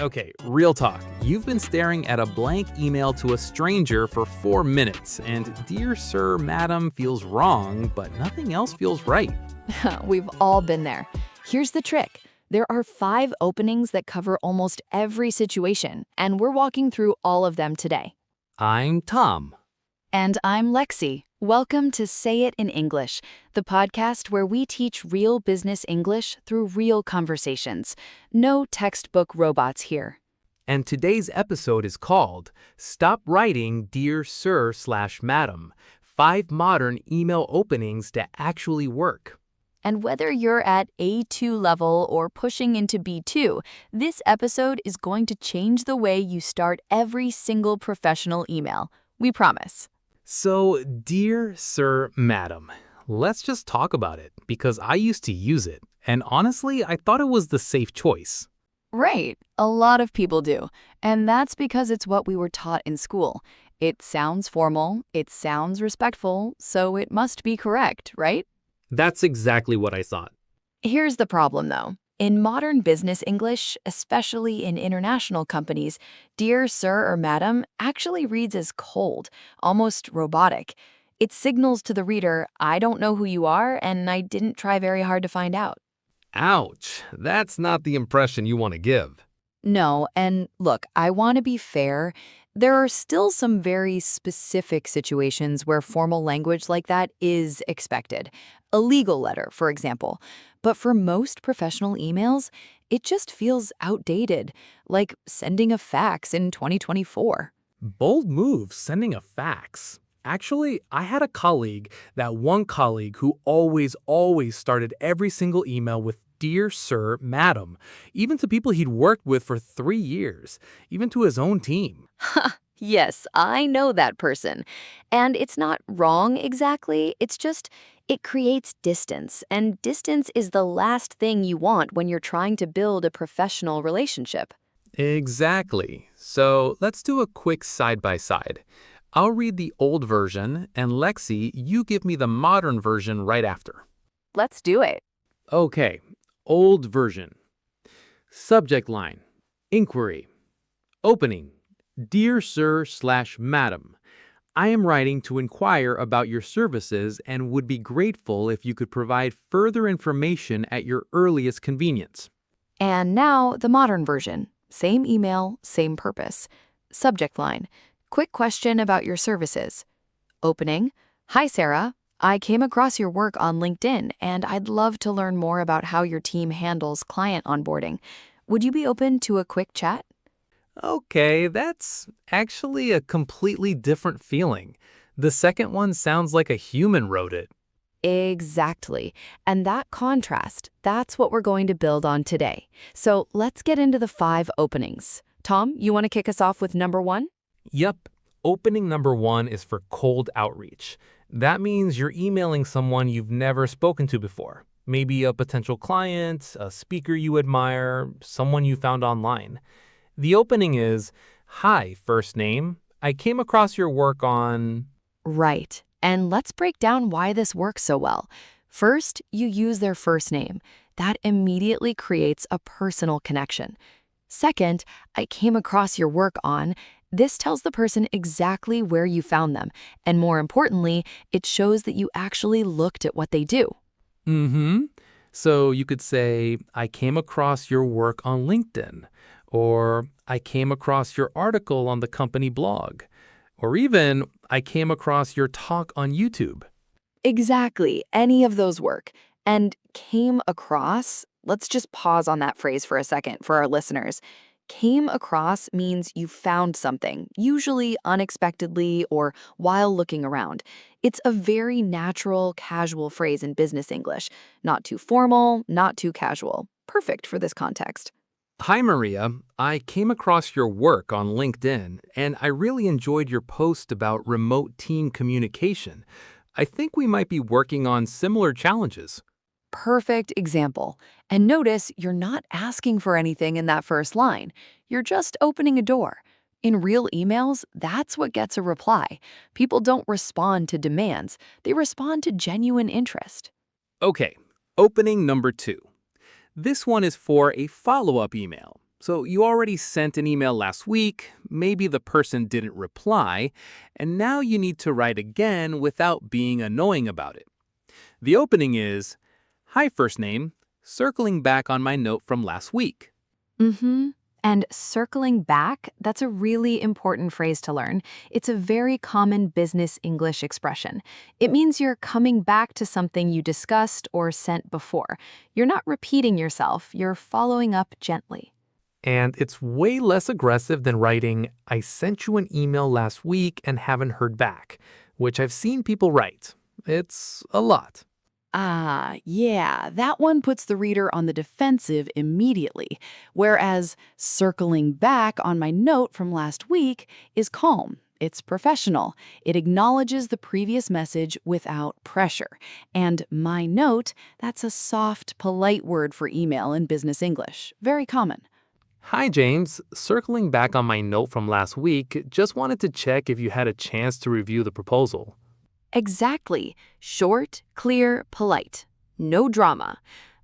Okay, real talk. You've been staring at a blank email to a stranger for 4 minutes, and dear sir, madam feels wrong, but nothing else feels right. We've all been there. Here's the trick. There are 5 openings that cover almost every situation, and we're walking through all of them today. I'm Tom. And I'm Lexi. Welcome to Say It in English, the podcast where we teach real business English through real conversations. No textbook robots here. And today's episode is called Stop Writing Dear Sir/Madam, 5 Modern Email Openings That Actually Work. And whether you're at A2 level or pushing into B2, this episode is going to change the way you start every single professional email. We promise. So, dear sir, madam, let's just talk about it because I used to use it, and honestly, I thought it was the safe choice. Right. A lot of people do. And that's because it's what we were taught in school. It sounds formal, it sounds respectful, so it must be correct, right? That's exactly what I thought. Here's the problem, though. In modern business English, especially in international companies, dear sir or madam actually reads as cold, almost robotic. It signals to the reader, I don't know who you are, and I didn't try very hard to find out. Ouch, that's not the impression you want to give. No, and look, I want to be fair. There are still some very specific situations where formal language like that is expected. A legal letter, for example. But for most professional emails, it just feels outdated, like sending a fax in 2024. Bold move, sending a fax. Actually, I had that one colleague who always started every single email with Dear Sir, Madam, even to people he'd worked with for 3 years, even to his own team. Yes, I know that person. And it's not wrong exactly, it's just it creates distance, and distance is the last thing you want when you're trying to build a professional relationship. Exactly. So let's do a quick side-by-side. I'll read the old version, and Lexi, you give me the modern version right after. Let's do it. Okay, old version. Subject line, inquiry. Opening, Dear Sir/Madam, I am writing to inquire about your services and would be grateful if you could provide further information at your earliest convenience. And now the modern version. Same email, same purpose. Subject line. Quick question about your services. Opening. Hi, Sarah. I came across your work on LinkedIn, and I'd love to learn more about how your team handles client onboarding. Would you be open to a quick chat? Okay, that's actually a completely different feeling. The second one sounds like a human wrote it. Exactly. And that contrast, that's what we're going to build on today. So let's get into the 5 openings. Tom, you want to kick us off with number 1? Yep. Opening number 1 is for cold outreach. That means you're emailing someone you've never spoken to before. Maybe a potential client, a speaker you admire, someone you found online. The opening is, Hi, first name. I came across your work on... Right. And let's break down why this works so well. First, you use their first name. That immediately creates a personal connection. Second, I came across your work on... This tells the person exactly where you found them. And more importantly, it shows that you actually looked at what they do. So you could say, I came across your work on LinkedIn. Or I came across your article on the company blog. Or even, I came across your talk on YouTube. Exactly. Any of those work. And came across, let's just pause on that phrase for a second for our listeners. Came across means you found something, usually unexpectedly or while looking around. It's a very natural, casual phrase in business English. Not too formal, not too casual. Perfect for this context. Hi, Maria. I came across your work on LinkedIn, and I really enjoyed your post about remote team communication. I think we might be working on similar challenges. Perfect example. And notice you're not asking for anything in that first line. You're just opening a door. In real emails, that's what gets a reply. People don't respond to demands. They respond to genuine interest. Okay, opening number 2. This one is for a follow-up email. So you already sent an email last week, maybe the person didn't reply, and now you need to write again without being annoying about it. The opening is, "Hi, first name, circling back on my note from last week." Mm-hmm. And circling back, that's a really important phrase to learn. It's a very common business English expression. It means you're coming back to something you discussed or sent before. You're not repeating yourself, you're following up gently. And it's way less aggressive than writing, "I sent you an email last week and haven't heard back," which I've seen people write. It's a lot. Ah, yeah, that one puts the reader on the defensive immediately, whereas circling back on my note from last week is calm. It's professional. It acknowledges the previous message without pressure. And my note, that's a soft, polite word for email in business English. Very common. "Hi, James. Circling back on my note from last week, just wanted to check if you had a chance to review the proposal." Exactly. Short, clear, polite. No drama.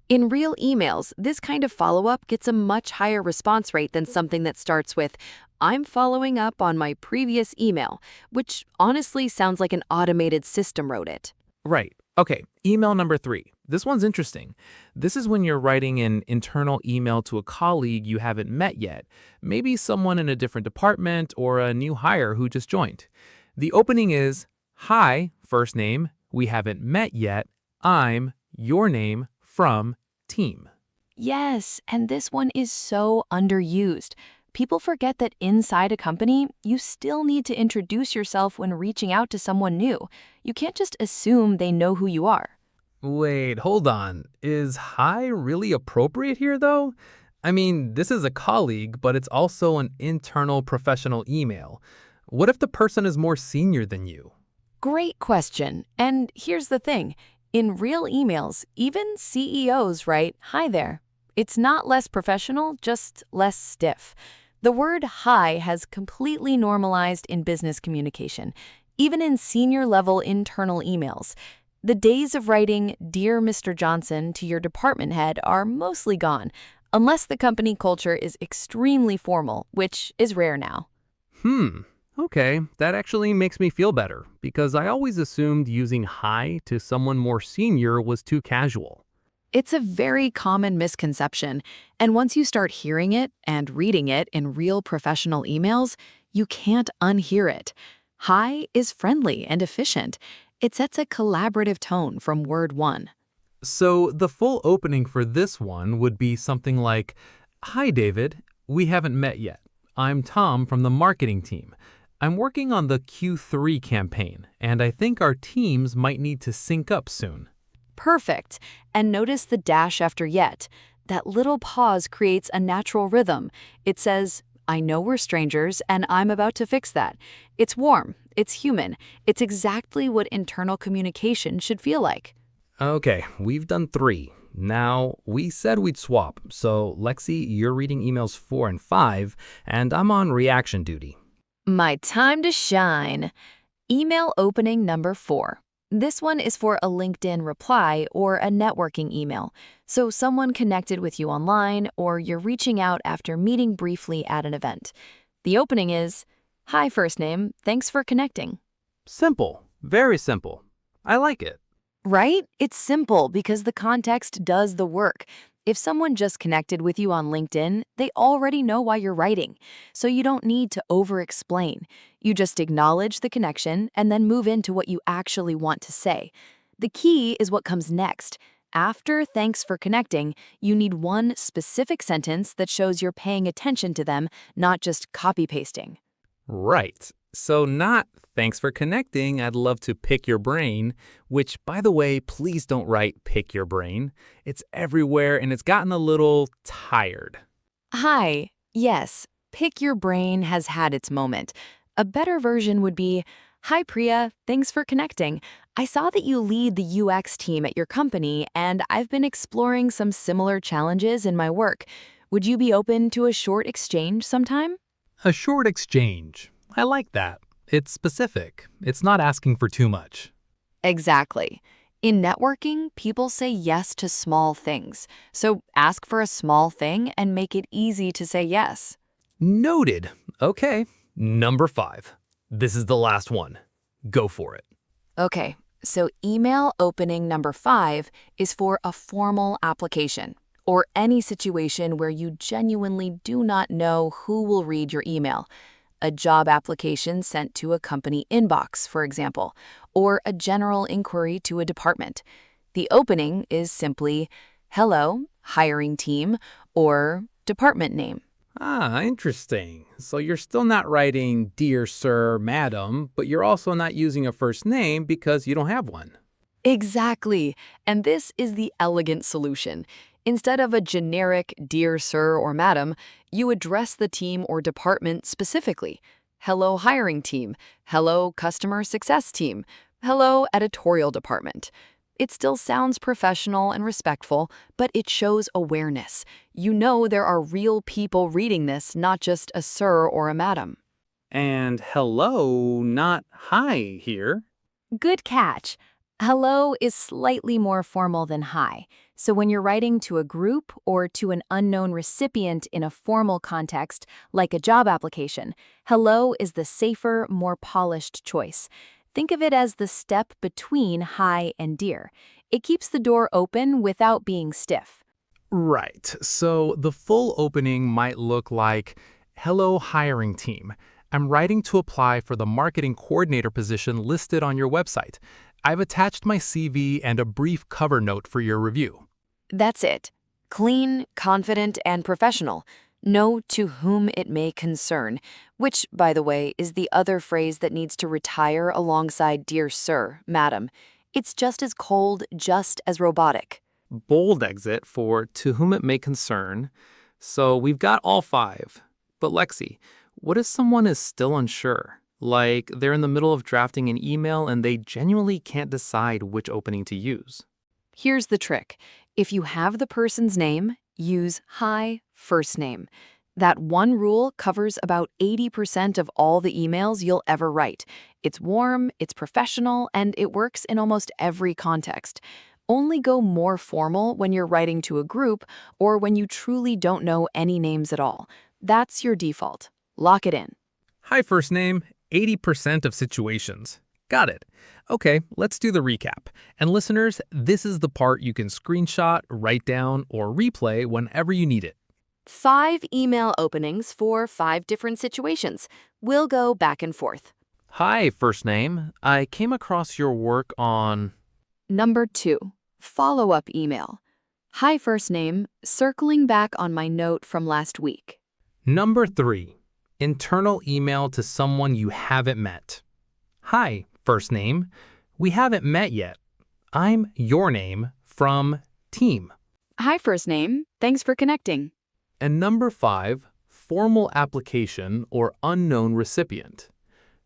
In real emails, this kind of follow-up gets a much higher response rate than something that starts with, "I'm following up on my previous email," which honestly sounds like an automated system wrote it. Right. Okay, email number 3. This one's interesting. This is when you're writing an internal email to a colleague you haven't met yet, maybe someone in a different department or a new hire who just joined. The opening is, "Hi, first name, we haven't met yet. I'm your name from team." Yes, and this one is so underused. People forget that inside a company, you still need to introduce yourself when reaching out to someone new. You can't just assume they know who you are. Wait, hold on. Is hi really appropriate here, though? I mean, this is a colleague, but it's also an internal professional email. What if the person is more senior than you? Great question. And here's the thing. In real emails, even CEOs write, "Hi there." It's not less professional, just less stiff. The word hi has completely normalized in business communication, even in senior-level internal emails. The days of writing "Dear Mr. Johnson" to your department head are mostly gone, unless the company culture is extremely formal, which is rare now. Okay, that actually makes me feel better, because I always assumed using hi to someone more senior was too casual. It's a very common misconception, and once you start hearing it and reading it in real professional emails, you can't unhear it. Hi is friendly and efficient. It sets a collaborative tone from word one. So the full opening for this one would be something like, "Hi, David. We haven't met yet. I'm Tom from the marketing team. I'm working on the Q3 campaign, and I think our teams might need to sync up soon." Perfect. And notice the dash after yet. That little pause creates a natural rhythm. It says, "I know we're strangers, and I'm about to fix that." It's warm. It's human. It's exactly what internal communication should feel like. Okay, we've done 3. Now, we said we'd swap, so Lexi, you're reading emails 4 and 5, and I'm on reaction duty. My time to shine. Email opening number 4. This one is for a LinkedIn reply or a networking email. So someone connected with you online or you're reaching out after meeting briefly at an event. The opening is, "Hi, first name. Thanks for connecting." Simple. Very simple. I like it. Right? It's simple because the context does the work. If someone just connected with you on LinkedIn, they already know why you're writing. So you don't need to over-explain. You just acknowledge the connection and then move into what you actually want to say. The key is what comes next. After "thanks for connecting," you need one specific sentence that shows you're paying attention to them, not just copy-pasting. Right. So not "thanks for connecting, I'd love to pick your brain," which, by the way, please don't write "pick your brain." It's everywhere and it's gotten a little tired. Hi. Yes, "pick your brain" has had its moment. A better version would be, "Hi Priya, thanks for connecting. I saw that you lead the UX team at your company and I've been exploring some similar challenges in my work. Would you be open to a short exchange sometime?" A short exchange. I like that. It's specific. It's not asking for too much. Exactly. In networking, people say yes to small things. So ask for a small thing and make it easy to say yes. Noted. Okay. Number 5. This is the last one. Go for it. Okay, so email opening number 5 is for a formal application or any situation where you genuinely do not know who will read your email. A job application sent to a company inbox, for example, or a general inquiry to a department. The opening is simply, "Hello, hiring team," or department name. Ah, interesting. So you're still not writing Dear Sir, Madam, but you're also not using a first name because you don't have one. Exactly. And this is the elegant solution. Instead of a generic "Dear Sir" or "Madam," you address the team or department specifically. "Hello, hiring team." "Hello, customer success team." "Hello, editorial department." It still sounds professional and respectful, but it shows awareness. You know there are real people reading this, not just a sir or a madam. And hello, not hi here. Good catch. Hello is slightly more formal than hi. So when you're writing to a group or to an unknown recipient in a formal context, like a job application, hello is the safer, more polished choice. Think of it as the step between hi and dear. It keeps the door open without being stiff. Right. So the full opening might look like, Hello, hiring team. I'm writing to apply for the marketing coordinator position listed on your website. I've attached my CV and a brief cover note for your review. That's it. Clean, confident, and professional. Know to whom it may concern, which, by the way, is the other phrase that needs to retire alongside "Dear Sir, Madam." It's just as cold, just as robotic. Bold exit for to whom it may concern. So we've got all 5. But Lexi, what if someone is still unsure? Like they're in the middle of drafting an email and they genuinely can't decide which opening to use. Here's the trick. If you have the person's name, use hi first name. That one rule covers about 80% of all the emails you'll ever write. It's warm, it's professional, and it works in almost every context. Only go more formal when you're writing to a group or when you truly don't know any names at all. That's your default. Lock it in. Hi, first name, 80% of situations. Got it. Okay, let's do the recap. And listeners, this is the part you can screenshot, write down, or replay whenever you need it. 5 email openings for 5 different situations. We'll go back and forth. Hi, first name. I came across your work on... Number 2, follow-up email. Hi, first name, circling back on my note from last week. Number 3, internal email to someone you haven't met. Hi, first name. We haven't met yet. I'm your name from team. Hi, first name, thanks for connecting. And number 5, formal application or unknown recipient.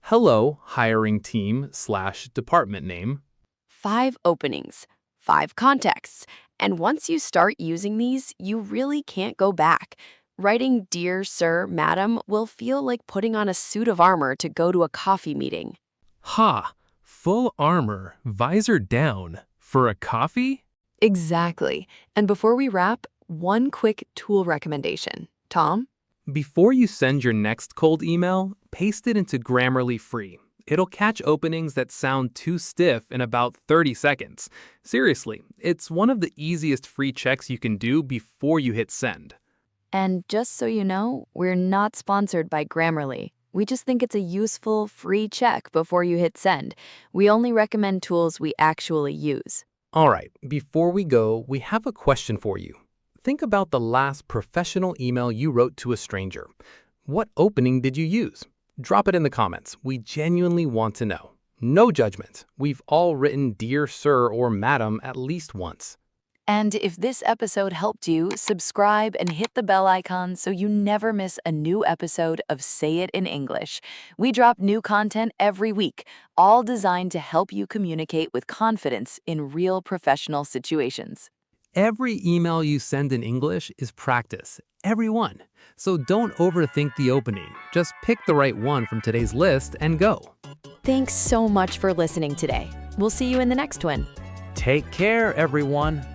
Hello, hiring team/department name. 5 openings, 5 contexts, and once you start using these, you really can't go back. Writing "Dear Sir, Madam" will feel like putting on a suit of armor to go to a coffee meeting. Ha! Full armor, visor down. For a coffee? Exactly. And before we wrap, one quick tool recommendation. Tom? Before you send your next cold email, paste it into Grammarly Free. It'll catch openings that sound too stiff in about 30 seconds. Seriously, it's one of the easiest free checks you can do before you hit send. And just so you know, we're not sponsored by Grammarly. We just think it's a useful, free check before you hit send. We only recommend tools we actually use. All right, before we go, we have a question for you. Think about the last professional email you wrote to a stranger. What opening did you use? Drop it in the comments. We genuinely want to know. No judgment. We've all written Dear Sir or Madam at least once. And if this episode helped you, subscribe and hit the bell icon so you never miss a new episode of Say It in English. We drop new content every week, all designed to help you communicate with confidence in real professional situations. Every email you send in English is practice. Every one. So don't overthink the opening. Just pick the right one from today's list and go. Thanks so much for listening today. We'll see you in the next one. Take care, everyone.